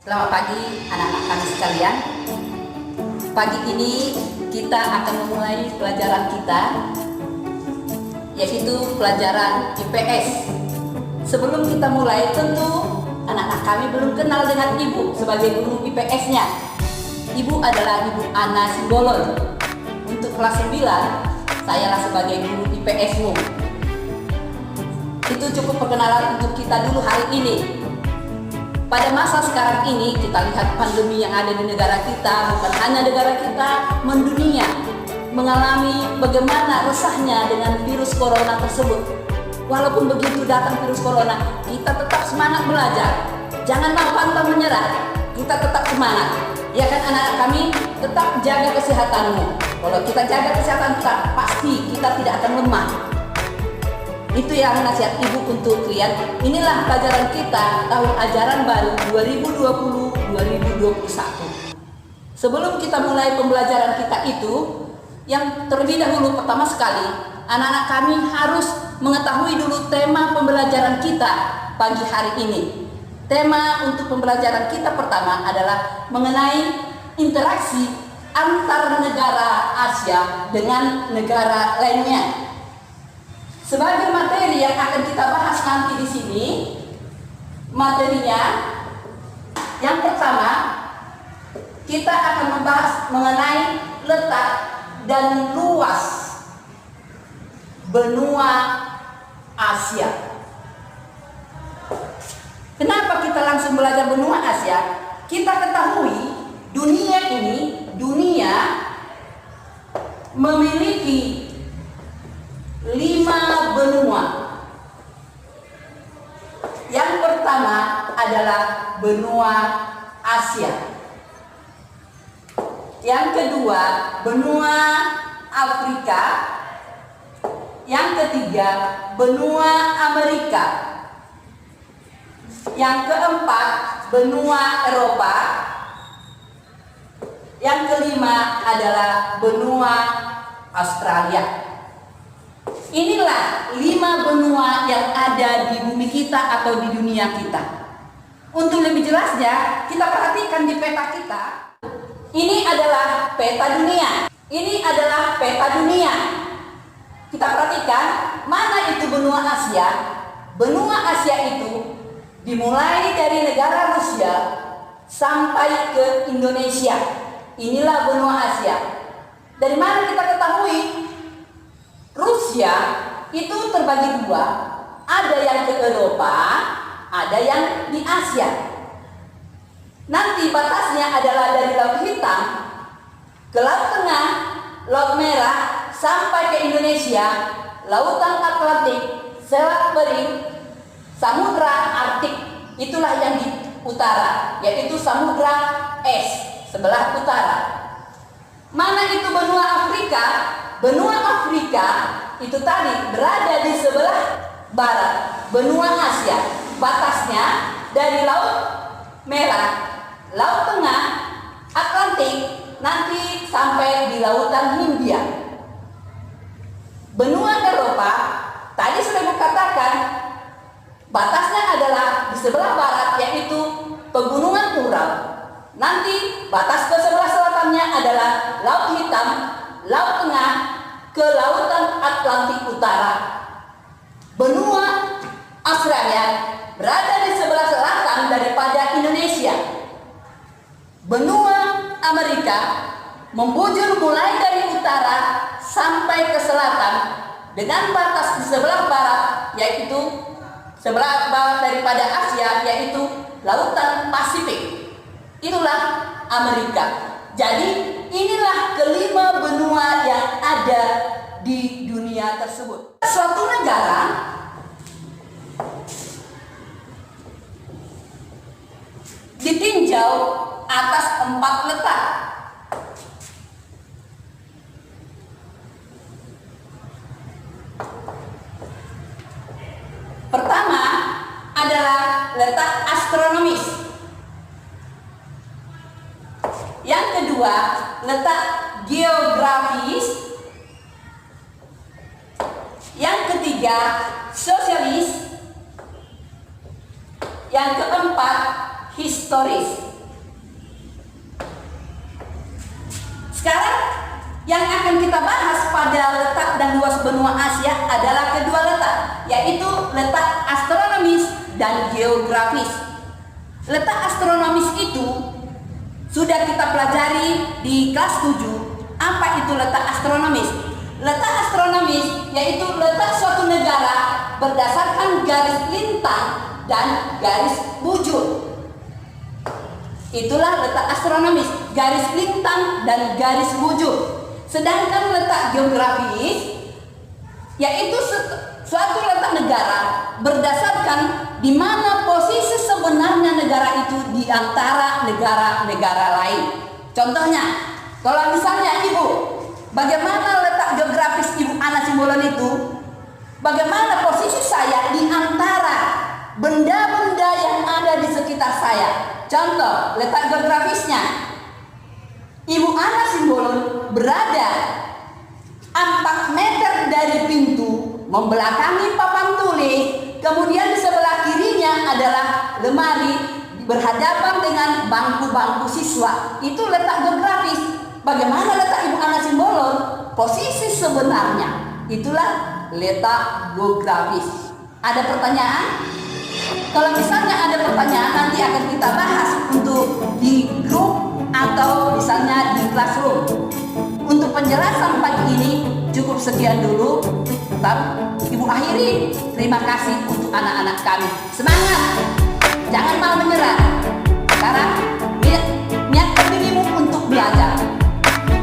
Selamat pagi anak-anak kami sekalian. Pagi ini kita akan memulai pelajaran kita, yaitu pelajaran IPS. Sebelum kita mulai, tentu anak-anak kami belum kenal dengan Ibu sebagai guru IPS-nya. Ibu adalah Ibu Ana Simbolon. Untuk kelas 9, sayalah sebagai guru IPS-mu. Itu cukup perkenalan untuk kita dulu hari ini. Pada masa sekarang ini kita lihat pandemi yang ada di negara kita, bukan hanya negara kita, mendunia, mengalami bagaimana resahnya dengan virus corona tersebut. Walaupun begitu datang virus corona, kita tetap semangat belajar. Jangan mau pantang menyerah, kita tetap semangat. Ya kan anak-anak kami, tetap jaga kesehatanmu. Kalau kita jaga kesehatan kita, pasti kita tidak akan lemah. Itu yang nasihat Ibu untuk kalian. Inilah pelajaran kita tahun ajaran baru 2020-2021. Sebelum kita mulai pembelajaran kita itu, yang terlebih dahulu pertama sekali, anak-anak kami harus mengetahui dulu tema pembelajaran kita pagi hari ini. Tema untuk pembelajaran kita pertama adalah mengenai interaksi antar negara Asia dengan negara lainnya. Sebagai materi yang akan kita bahas nanti di sini, materinya yang pertama kita akan membahas mengenai letak dan luas benua Asia. Kenapa kita langsung belajar benua Asia? Kita ketahui dunia memiliki 5 benua. Yang pertama adalah benua Asia. Yang kedua, benua Afrika. Yang ketiga, benua Amerika. Yang keempat, benua Eropa. Yang kelima adalah benua Australia. Inilah 5 benua yang ada di bumi kita atau di dunia kita. Untuk lebih jelasnya, kita perhatikan di peta kita. Ini adalah peta dunia. Ini adalah peta dunia. Kita perhatikan, mana itu benua Asia? Benua Asia itu dimulai dari negara Rusia sampai ke Indonesia. Inilah benua Asia. Dari mana kita ketahui? Rusia itu terbagi 2, ada yang ke Eropa, ada yang di Asia. Nanti batasnya adalah dari Laut Hitam ke Laut Tengah, Laut Merah, sampai ke Indonesia, Lautan Atlantik, Selat Bering, Samudra Arktik. Itulah yang di utara, yaitu Samudra Es, sebelah utara. Mana itu benua Afrika? Benua Afrika itu tadi berada di sebelah barat benua Asia. Batasnya dari Laut Merah, Laut Tengah, Atlantik, nanti sampai di Lautan Hindia. Benua Eropa, tadi sudah kukatakan, batasnya adalah di sebelah barat, yaitu Pegunungan Ural. Nanti batas ke sebelah selatannya adalah Laut Hitam, Laut Tengah, ke Lautan Atlantik Utara. Benua Australia berada di sebelah selatan daripada Indonesia. Benua Amerika membujur mulai dari utara sampai ke selatan dengan batas di sebelah barat, yaitu sebelah barat daripada Asia, yaitu Lautan Pasifik. Itulah Amerika. Jadi inilah kelima benua yang ada di dunia tersebut. Suatu negara ditinjau atas 4 letak. Pertama adalah letak astronomis. Yang kedua, letak geografis. Yang ketiga, sosialis. Yang keempat, historis. Yang akan kita bahas pada letak dan luas benua Asia adalah kedua letak, yaitu letak astronomis dan geografis. Letak astronomis itu sudah kita pelajari di kelas 7. Apa itu letak astronomis? Letak astronomis yaitu letak suatu negara berdasarkan garis lintang dan garis bujur. Itulah letak astronomis, garis lintang dan garis bujur. Sedangkan letak geografis yaitu suatu letak negara berdasarkan di mana posisi sebenarnya negara itu di antara negara-negara lain. Contohnya, kalau misalnya Ibu, bagaimana letak geografis Ibu Ana Simbolon itu? Bagaimana posisi saya di antara benda-benda yang ada di sekitar saya? Contoh, letak geografisnya. Ibu Ana Simbolon berada 4 meter dari pintu, membelakangi papan tulis, kemudian di sebelah kirinya adalah lemari berhadapan dengan bangku-bangku siswa. Itu letak geografis. Bagaimana letak Ibu Ana Simbolon? Posisi sebenarnya. Itulah letak geografis. Ada pertanyaan? Kalau misalnya ada pertanyaan, nanti akan kita bahas untuk di grup atau misalnya di classroom. Untuk penjelasan pagi ini cukup sekian dulu. Tetap Ibu akhiri. Terima kasih untuk anak-anak kami. Semangat, jangan mau menyerah. Sekarang niatkan dirimu untuk belajar.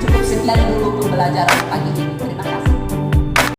Cukup sekian dulu pembelajaran pagi ini.